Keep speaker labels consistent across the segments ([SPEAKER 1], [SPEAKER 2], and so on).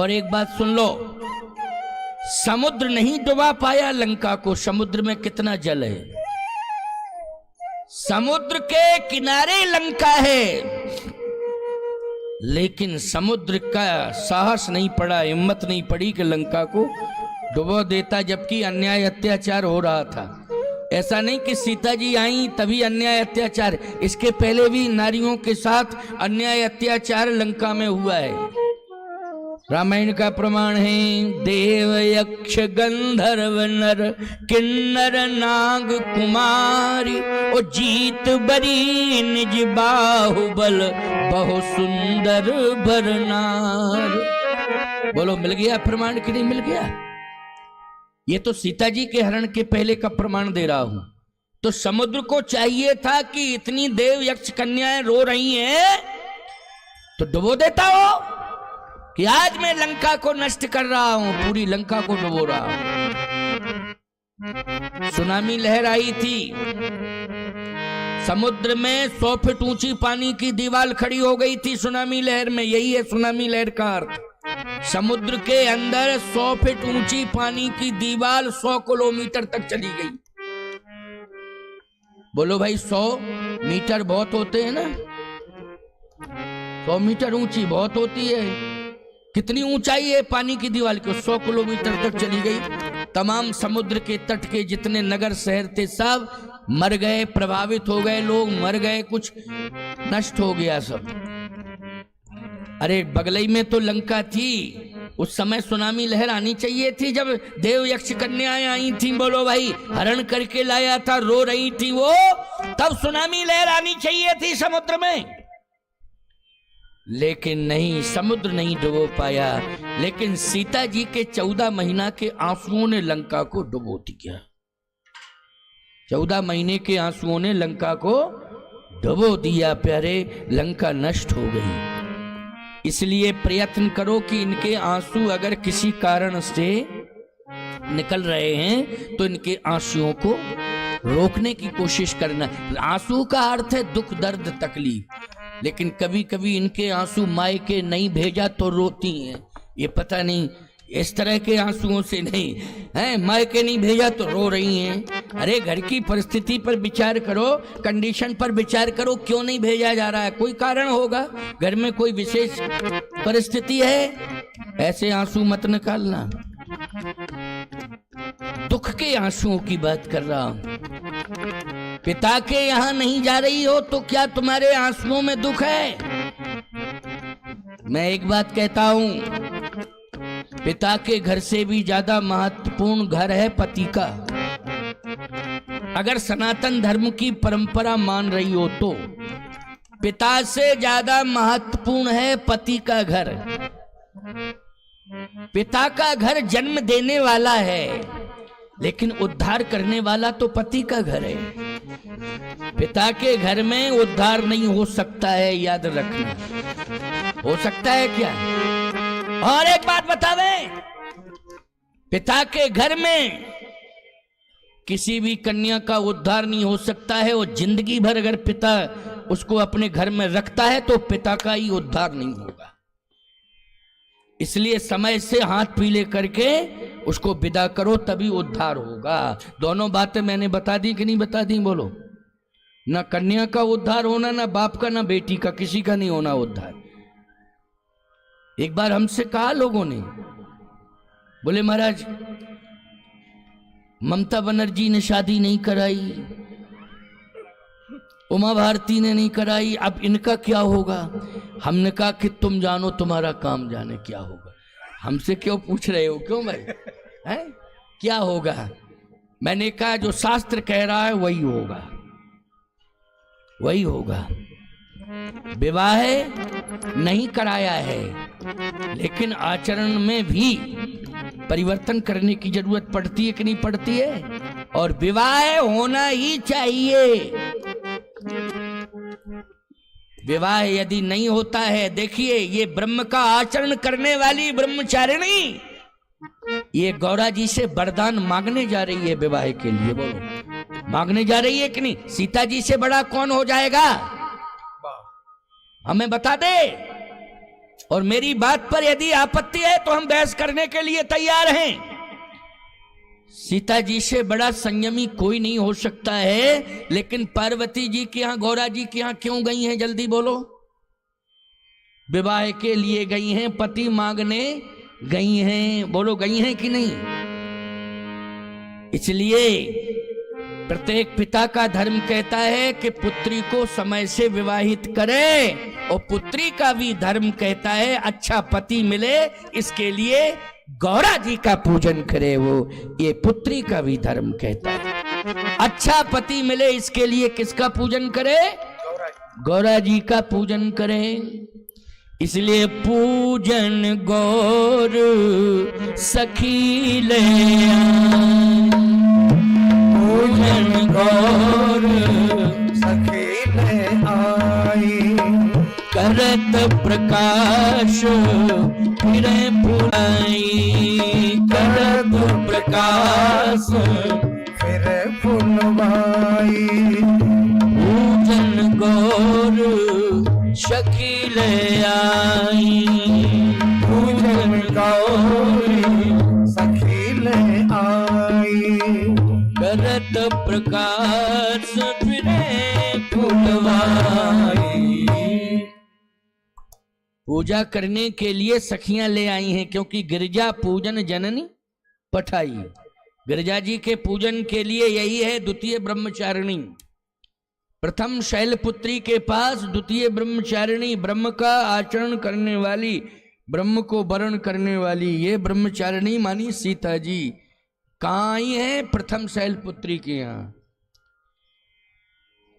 [SPEAKER 1] और एक बात सुन लो, समुद्र नहीं डुबा पाया लंका को। समुद्र में कितना जल है, समुद्र के किनारे लंका है, लेकिन समुद्र का साहस नहीं पड़ा, हिम्मत नहीं पड़ी कि लंका को डुबो देता, जबकि अन्याय अत्याचार हो रहा था। ऐसा नहीं कि सीता जी आई तभी अन्याय अत्याचार, इसके पहले भी नारियों के साथ अन्याय अत्याचार लंका में हुआ है। रामायण का प्रमाण है, देव यक्ष गंधर्व नर किन्नर नाग कुमारी, ओ जीत बरी निज बाहुबल बहु सुंदर बरनार। बोलो मिल गया प्रमाण कि नहीं मिल गया? ये तो सीता जी के हरण के पहले का प्रमाण दे रहा हूं। तो समुद्र को चाहिए था कि इतनी देव यक्ष कन्याएं रो रही हैं तो डुबो देता हो कि आज मैं लंका को नष्ट कर रहा हूं, पूरी लंका को डुबो रहा हूं। सुनामी लहर आई थी, समुद्र में 100 फीट ऊंची पानी की दीवार खड़ी हो गई थी सुनामी लहर में। यही है सुनामी लहर का अर्थ। समुद्र के अंदर 100 फीट ऊंची पानी की दीवार 100 किलोमीटर तक चली गई। बोलो भाई 100 मीटर बहुत होते हैं ना, 100 मीटर ऊंची बहुत होती है। कितनी ऊंचाई है पानी की दीवार की? 100 किलोमीटर तक चली गई। तमाम समुद्र के तट के जितने नगर शहर थे सब मर गए, प्रभावित हो गए, लोग मर गए, कुछ नष्ट हो गया सब। अरे बगलई में तो लंका थी, उस समय सुनामी लहर आनी चाहिए थी जब देव यक्ष कन्याएं आई थी। बोलो भाई, हरण करके लाया था, रो रही थी वो, तब सुनामी लहर आनी चाहिए थी समुद्र में। लेकिन नहीं, समुद्र नहीं डुबो पाया। लेकिन सीता जी के 14 महीना के आंसुओं ने लंका को डुबो दिया। 14 महीने के आंसुओं ने लंका को डुबो दिया। प्यारे, लंका नष्ट हो गई। इसलिए प्रयत्न करो कि इनके आंसू अगर किसी कारण से निकल रहे हैं तो इनके आंसुओं को रोकने की कोशिश करना। आंसू का अर्थ है दुख दर्द तकलीफ, लेकिन कभी कभी इनके आंसू माए के नहीं भेजा तो रोती हैं। ये पता नहीं, इस तरह के आंसुओं से नहीं है, माए के नहीं भेजा तो रो रही हैं। अरे घर की परिस्थिति पर विचार करो, कंडीशन पर विचार करो, क्यों नहीं भेजा जा रहा है? कोई कारण होगा, घर में कोई विशेष परिस्थिति है। ऐसे आंसू मत निकालना। दुख के आंसुओं की बात कर रहा हूं। पिता के यहां नहीं जा रही हो तो क्या तुम्हारे आंसुओं में दुख है? मैं एक बात कहता हूं, पिता के घर से भी ज्यादा महत्वपूर्ण घर है पति का। अगर सनातन धर्म की परंपरा मान रही हो तो पिता से ज्यादा महत्वपूर्ण है पति का घर। पिता का घर जन्म देने वाला है, लेकिन उद्धार करने वाला तो पति का घर है। पिता के घर में उद्धार नहीं हो सकता है, याद रखना। हो सकता है क्या? और एक बात बता दें, पिता के घर में किसी भी कन्या का उद्धार नहीं हो सकता है। और जिंदगी भर अगर पिता उसको अपने घर में रखता है तो पिता का ही उद्धार नहीं होगा। इसलिए समय से हाथ पीले करके उसको विदा करो, तभी उद्धार होगा। दोनों बातें मैंने बता दी कि नहीं बता दी? बोलो। ना कन्या का उद्धार होना, ना बाप का, ना बेटी का, किसी का नहीं होना उद्धार। एक बार हमसे कहा लोगों ने, बोले महाराज ममता बनर्जी ने शादी नहीं कराई, उमा भारती ने नहीं कराई, अब इनका क्या होगा? हमने कहा कि तुम जानो, तुम्हारा काम जाने क्या होगा। हमसे क्यों पूछ रहे हो? क्यों भाई हैं? क्या होगा? मैंने कहा जो शास्त्र कह रहा है वही होगा, वही होगा। विवाह नहीं कराया है, लेकिन आचरण में भी परिवर्तन करने की जरूरत पड़ती है कि नहीं पड़ती है? और विवाह होना ही चाहिए। विवाह यदि नहीं होता है, देखिए ये ब्रह्म का आचरण करने वाली ब्रह्मचारिणी ये गौरा जी से वरदान मांगने जा रही है विवाह के लिए। बोलो, मांगने जा रही है कि नहीं? सीता जी से बड़ा कौन हो जाएगा? हमें बता दे। और मेरी बात पर यदि आपत्ति है तो हम बहस करने के लिए तैयार हैं। सीता जी से बड़ा संयमी कोई नहीं हो सकता है, लेकिन पार्वती जी के यहां, गौरा जी के यहां क्यों गई हैं? जल्दी बोलो। विवाह के लिए गई हैं, पति मांगने गई हैं, बोलो गई हैं कि नहीं? इसलिए प्रत्येक पिता का धर्म कहता है कि पुत्री को समय से विवाहित करे, और पुत्री का भी धर्म कहता है अच्छा पति मिले, इसके लिए गौरा जी का पूजन करे। वो ये पुत्री का भी धर्म कहता है अच्छा पति मिले, इसके लिए किसका पूजन करे? गौरा जी का पूजन करें। इसलिए पूजन गौर सखी ले, पूजन गौर
[SPEAKER 2] सखी ले आई,
[SPEAKER 1] करत प्रकाश फिरे फुलाई, करत प्रकाश
[SPEAKER 2] फिर फुलवाई।
[SPEAKER 1] पूजन गौर सखी ले आई,
[SPEAKER 2] पूजन गौर सखी ले आई,
[SPEAKER 1] करत प्रकाश फिरे फुलवाई। पूजा करने के लिए सखियां ले आई हैं, क्योंकि गिरजा पूजन जननी पठाई। गिरजा जी के पूजन के लिए यही है द्वितीय ब्रह्मचारिणी। प्रथम शैलपुत्री के पास द्वितीय ब्रह्मचारिणी, ब्रह्म का आचरण करने वाली, ब्रह्म को वरण करने वाली, ये ब्रह्मचारिणी मानी सीता जी कहाँ आई हैं? प्रथम शैलपुत्री के यहाँ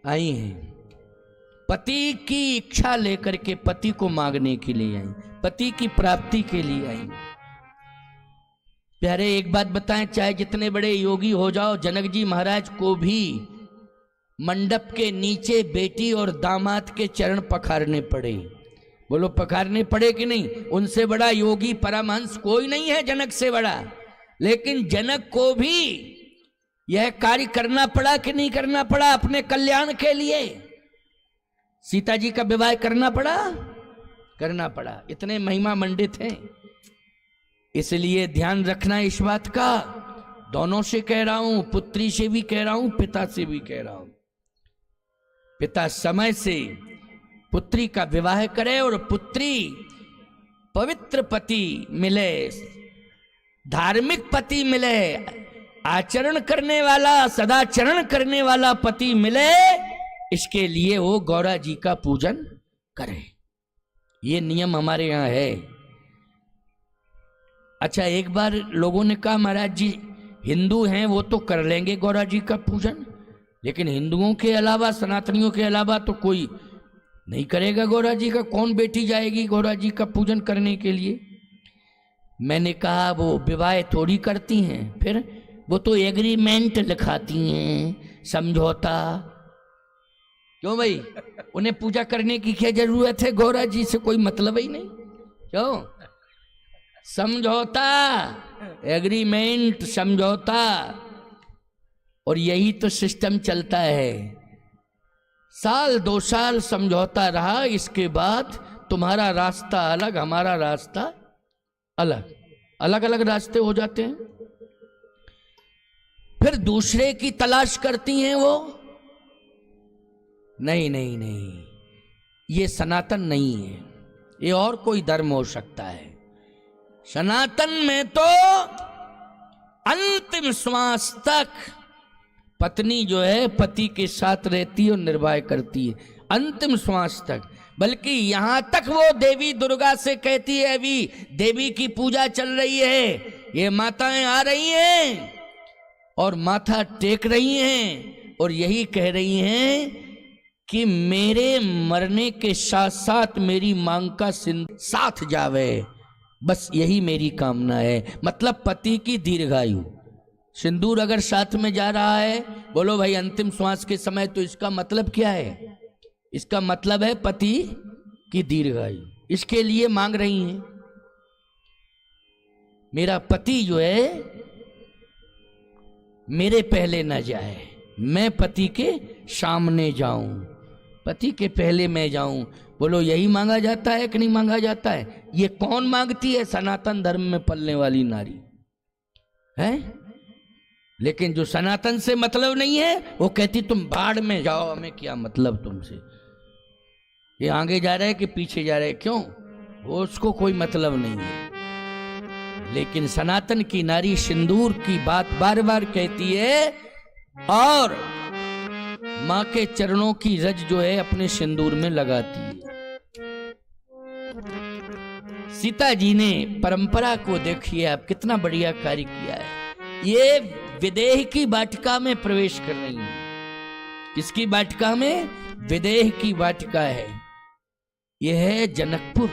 [SPEAKER 1] आई हैं। पति की इच्छा लेकर के पति को मांगने के लिए आई, पति की प्राप्ति के लिए आई। प्यारे एक बात बताएं, चाहे जितने बड़े योगी हो जाओ, जनक जी महाराज को भी मंडप के नीचे बेटी और दामाद के चरण पखारने पड़े। बोलो पखारने पड़े कि नहीं? उनसे बड़ा योगी परमहंस कोई नहीं है जनक से बड़ा, लेकिन जनक को भी यह कार्य करना पड़ा कि नहीं करना पड़ा? अपने कल्याण के लिए सीता जी का विवाह करना पड़ा, करना पड़ा। इतने महिमा मंडित हैं, इसलिए ध्यान रखना इस बात का। दोनों से कह रहा हूं, पुत्री से भी कह रहा हूं, पिता से भी कह रहा हूं। पिता समय से पुत्री का विवाह करे और पुत्री पवित्र पति मिले, धार्मिक पति मिले, आचरण करने वाला, सदाचरण करने वाला पति मिले, इसके लिए वो गौरा जी का पूजन करे। ये नियम हमारे यहाँ है। अच्छा, एक बार लोगों ने कहा महाराज जी हिंदू हैं वो तो कर लेंगे गौरा जी का पूजन, लेकिन हिंदुओं के अलावा, सनातनियों के अलावा तो कोई नहीं करेगा गौरा जी का। कौन बेटी जाएगी गौरा जी का पूजन करने के लिए? मैंने कहा वो विवाह थोड़ी करती हैं, फिर वो तो एग्रीमेंट लिखाती हैं, समझौता। क्यों भाई, उन्हें पूजा करने की क्या जरूरत है? गौरा जी से कोई मतलब ही नहीं। क्यों? समझौता, एग्रीमेंट, समझौता, और यही तो सिस्टम चलता है। साल 2 साल समझौता रहा, इसके बाद तुम्हारा रास्ता अलग, हमारा रास्ता अलग, अलग अलग रास्ते हो जाते हैं। फिर दूसरे की तलाश करती हैं वो। नहीं नहीं नहीं, ये सनातन नहीं है, ये और कोई धर्म हो सकता है। सनातन में तो अंतिम श्वास तक पत्नी जो है पति के साथ रहती है और निर्वाह करती है, अंतिम श्वास तक। बल्कि यहां तक वो देवी दुर्गा से कहती है, अभी देवी की पूजा चल रही है, ये माताएं आ रही हैं और माथा टेक रही हैं और यही कह रही हैं कि मेरे मरने के साथ साथ मेरी मांग का सिंदूर साथ जावे, बस यही मेरी कामना है। मतलब पति की दीर्घायु। सिंदूर अगर साथ में जा रहा है, बोलो भाई अंतिम श्वास के समय, तो इसका मतलब क्या है? इसका मतलब है पति की दीर्घायु। इसके लिए मांग रही हैं, मेरा पति जो है मेरे पहले न जाए, मैं पति के सामने जाऊं। पति के पहले मैं जाऊं। बोलो यही मांगा जाता है कि नहीं मांगा जाता है? ये कौन मांगती है? सनातन धर्म में पलने वाली नारी है। लेकिन जो सनातन से मतलब नहीं है वो कहती तुम बाढ़ में जाओ, हमें क्या मतलब तुमसे। ये आगे जा रहा है कि पीछे जा रहा है, क्यों? वो उसको कोई मतलब नहीं है। लेकिन सनातन की नारी सिंदूर की बात बार बार कहती है और मां के चरणों की रज जो है अपने सिंदूर में लगाती है। सीता जी ने परंपरा को देखिए आप, कितना बढ़िया कार्य किया है। ये विदेह की वाटिका में प्रवेश कर रही है। किसकी वाटिका में? विदेह की वाटिका है। यह है जनकपुर।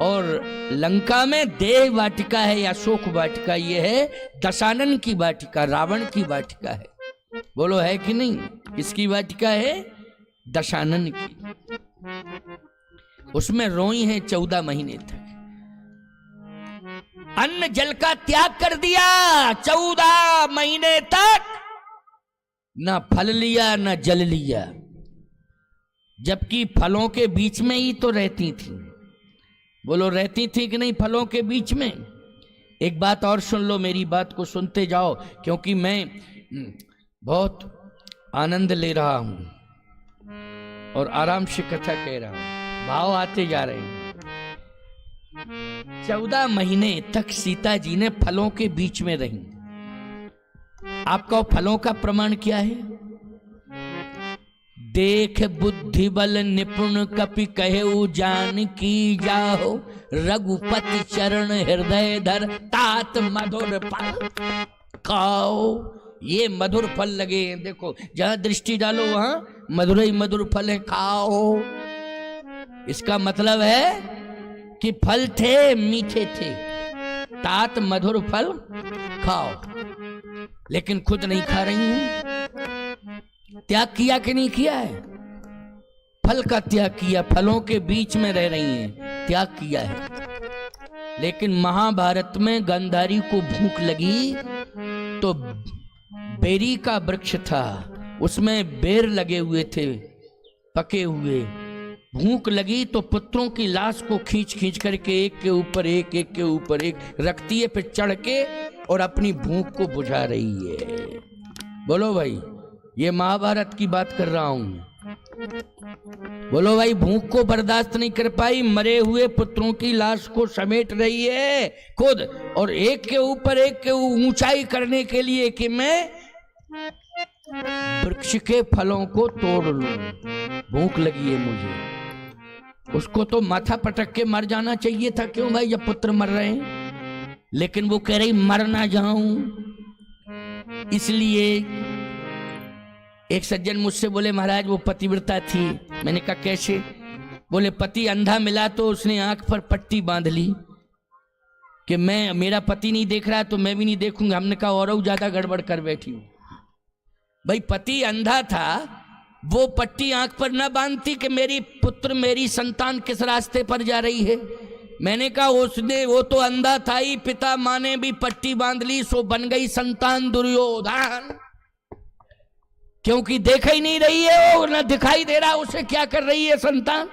[SPEAKER 1] और लंका में देह वाटिका है या शोक वाटिका। यह है दशानन की वाटिका, रावण की वाटिका है। बोलो है कि नहीं? किसकी वाटिका है? दशानन की। उसमें रोई है 14 महीने तक। अन्न जल का त्याग कर दिया 14 महीने तक, ना फल लिया ना जल लिया, जबकि फलों के बीच में ही तो रहती थी। बोलो रहती थी कि नहीं फलों के बीच में? एक बात और सुन लो, मेरी बात को सुनते जाओ, क्योंकि मैं बहुत आनंद ले रहा हूं और आराम से कथा कह रहा हूं, भाव आते जा रहे हैं। 14 महीने तक सीता जी ने फलों के बीच में रही। आपका फलों का प्रमाण क्या है? देख बुद्धि बल निपुण कपि कहेउ जान की जाहो, रघुपति चरण हृदय धर तात मधुर फल खाओ। ये मधुर फल लगे हैं, देखो जहां दृष्टि डालो वहां मधुर ही मधुर फल है, खाओ। इसका मतलब है कि फल थे, मीठे थे, तात मधुर फल खाओ। लेकिन खुद नहीं खा रही हूं। त्याग किया कि नहीं किया है? फल का त्याग किया, फलों के बीच में रह रही हैं, त्याग किया है। लेकिन महाभारत में गांधारी को भूख लगी तो बेरी का वृक्ष था, उसमें बेर लगे हुए थे पके हुए। भूख लगी तो पुत्रों की लाश को खींच खींच करके एक के ऊपर एक, एक के ऊपर एक रखती है, फिर चढ़ के और अपनी भूख को बुझा रही है। बोलो भाई, ये महाभारत की बात कर रहा हूं। बोलो भाई, भूख को बर्दाश्त नहीं कर पाई, मरे हुए पुत्रों की लाश को समेट रही है खुद, और एक के ऊपर एक के ऊंचाई करने के लिए कि मैं वृक्ष के फलों को तोड़ लूं। भूख लगी है मुझे। उसको तो माथा पटक के मर जाना चाहिए था, क्यों भाई, जब पुत्र मर रहे हैं। लेकिन वो कह रही मर ना जाऊं। इसलिए एक सज्जन मुझसे बोले महाराज वो पतिव्रता थी। मैंने कहा कैसे? बोले पति अंधा मिला तो उसने आंख पर पट्टी बांध ली कि मैं, मेरा पति नहीं देख रहा तो मैं भी नहीं देखूंगा। हमने कहा और ज्यादा गड़बड़ कर बैठी हूं। भाई पति अंधा था, वो पट्टी आंख पर न बांधती कि मेरी पुत्र, मेरी संतान किस रास्ते पर जा रही है। मैंने कहा उसने, वो तो अंधा था ही, पिता माँ ने भी पट्टी बांध ली, सो बन गई संतान दुर्योधन। क्योंकि देख ही नहीं रही है वो, न दिखाई दे रहा उसे क्या कर रही है संतान।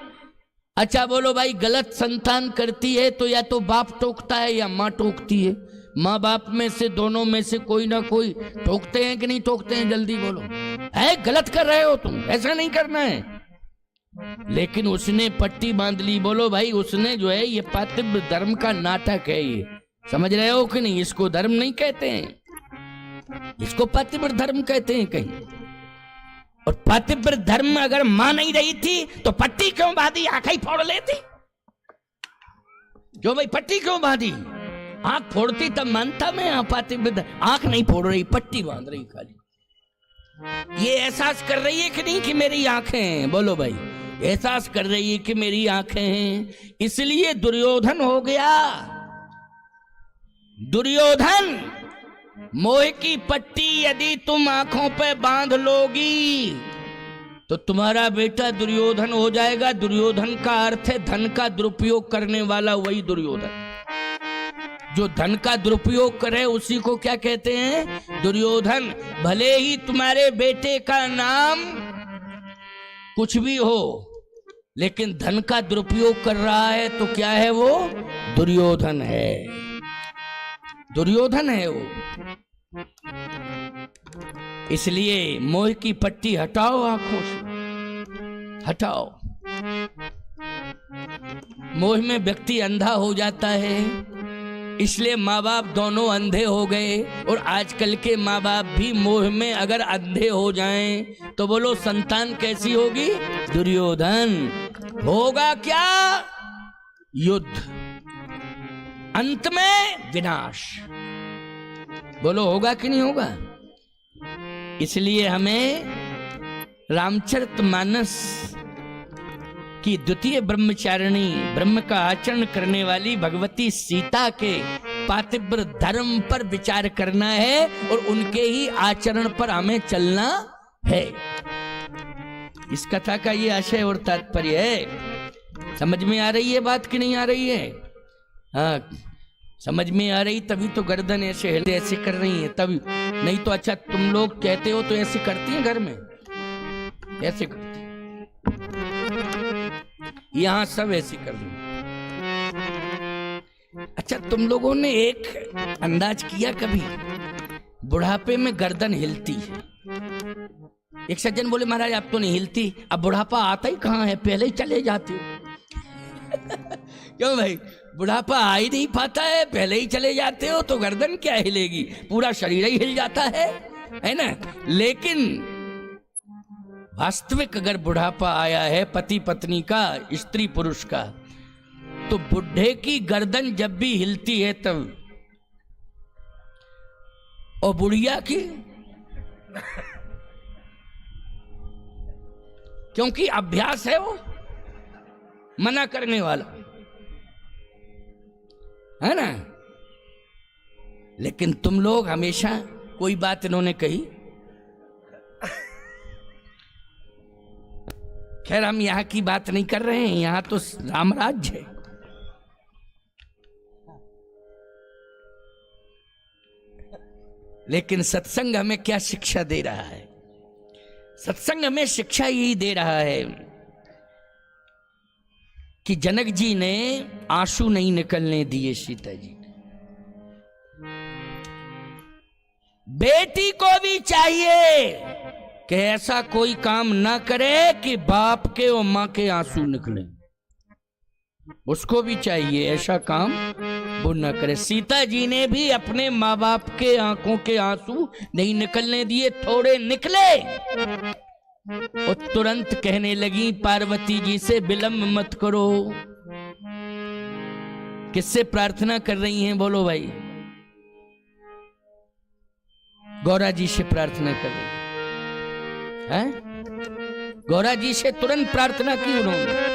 [SPEAKER 1] अच्छा बोलो भाई, गलत संतान करती है तो या तो बाप टोकता है या माँ टोकती है। माँ बाप में से, दोनों में से कोई ना कोई टोकते हैं कि नहीं टोकते हैं? जल्दी बोलो। है गलत कर रहे हो तुम, ऐसा नहीं करना है। लेकिन उसने पट्टी बांध ली। बोलो भाई, उसने जो है, ये पातिव्य धर्म का नाटक है। ये समझ रहे हो कि नहीं? इसको धर्म नहीं कहते हैं, इसको पातिव्य धर्म कहते हैं कहीं। और पातिव्य धर्म में अगर मां नहीं रही थी तो पट्टी क्यों बांधी? आंख ही फोड़ लेती। जो भाई पट्टी क्यों बांधी? आंख फोड़ती तब मानता मैं। पातिव्य आंख नहीं फोड़ रही, पट्टी बांध रही खाली। ये एहसास कर रही है कि नहीं कि मेरी आंखें हैं? बोलो भाई, एहसास कर रही है कि मेरी आंखें हैं। इसलिए दुर्योधन हो गया। दुर्योधन, मोह की पट्टी यदि तुम आंखों पे बांध लोगी तो तुम्हारा बेटा दुर्योधन हो जाएगा। दुर्योधन का अर्थ है धन का दुरुपयोग करने वाला, वही दुर्योधन। जो धन का दुरुपयोग करे उसी को क्या कहते हैं? दुर्योधन। भले ही तुम्हारे बेटे का नाम कुछ भी हो, लेकिन धन का दुरुपयोग कर रहा है तो क्या है वो? दुर्योधन है, दुर्योधन है वो। इसलिए मोह की पट्टी हटाओ आंखों से, हटाओ। मोह में व्यक्ति अंधा हो जाता है, इसलिए माँ बाप दोनों अंधे हो गए। और आजकल के माँ बाप भी मोह में अगर अंधे हो जाएं तो बोलो संतान कैसी होगी? दुर्योधन। होगा क्या? युद्ध, अंत में विनाश। बोलो होगा कि नहीं होगा? इसलिए हमें रामचरितमानस की द्वितीय ब्रह्मचारिणी, ब्रह्म का आचरण करने वाली भगवती सीता के पातिव्र धर्म पर विचार करना है और उनके ही आचरण पर हमें चलना है। इस कथा का ये आशय और तात्पर्य है। समझ में आ रही है बात कि नहीं आ रही है? हाँ, समझ में आ रही तभी तो गर्दन ऐसे हिले, ऐसे कर रही है तभी। नहीं तो अच्छा तुम लोग कहते हो तो ऐसे करती हैं घर में, ऐसे करती, यहां सब ऐसे कर रहे। अच्छा तुम लोगों ने एक अंदाज किया कभी, बुढ़ापे में गर्दन हिलती है? एक सज्जन बोले महाराज अब तो नहीं हिलती, अब बुढ़ापा आता ही कहाँ है, पहले ही चले जाते हो। क्यों भाई, बुढ़ापा आ ही नहीं पाता है, पहले ही चले जाते हो तो गर्दन क्या हिलेगी, पूरा शरीर ही हिल जाता है ना। लेकिन वास्तविक अगर बुढ़ापा आया है पति पत्नी का, स्त्री पुरुष का, तो बुढ़े की गर्दन जब भी हिलती है तब, और बुढ़िया की क्योंकि अभ्यास है वो, मना करने वाला है ना। लेकिन तुम लोग हमेशा कोई बात इन्होंने कही, खैर हम यहां की बात नहीं कर रहे हैं, यहां तो रामराज्य है। लेकिन सत्संग हमें क्या शिक्षा दे रहा है? सत्संग हमें शिक्षा यही दे रहा है कि जनक जी ने आंसू नहीं निकलने दिए सीता जी ने। बेटी को भी चाहिए कि ऐसा कोई काम ना करे कि बाप के और मां के आंसू निकले, उसको भी चाहिए ऐसा काम वो न करे। सीता जी ने भी अपने माँ बाप के आंखों के आंसू नहीं निकलने दिए, थोड़े निकले और तुरंत कहने लगी पार्वती जी से विलंब मत करो। किससे प्रार्थना कर रही हैं बोलो भाई? गौरा जी से प्रार्थना कर रही हैं। गौरा जी से तुरंत प्रार्थना की उन्होंने।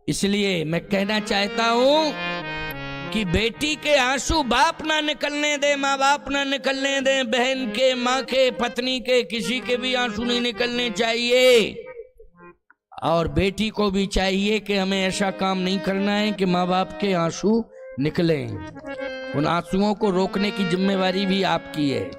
[SPEAKER 1] इसलिए मैं कहना चाहता हूं कि बेटी के आंसू बाप ना निकलने दे, माँ बाप ना निकलने दे, बहन के, माँ के, पत्नी के, किसी के भी आंसू नहीं निकलने चाहिए। और बेटी को भी चाहिए कि हमें ऐसा काम नहीं करना है कि माँ बाप के आंसू निकलें। उन आंसुओं को रोकने की जिम्मेवारी भी आपकी है।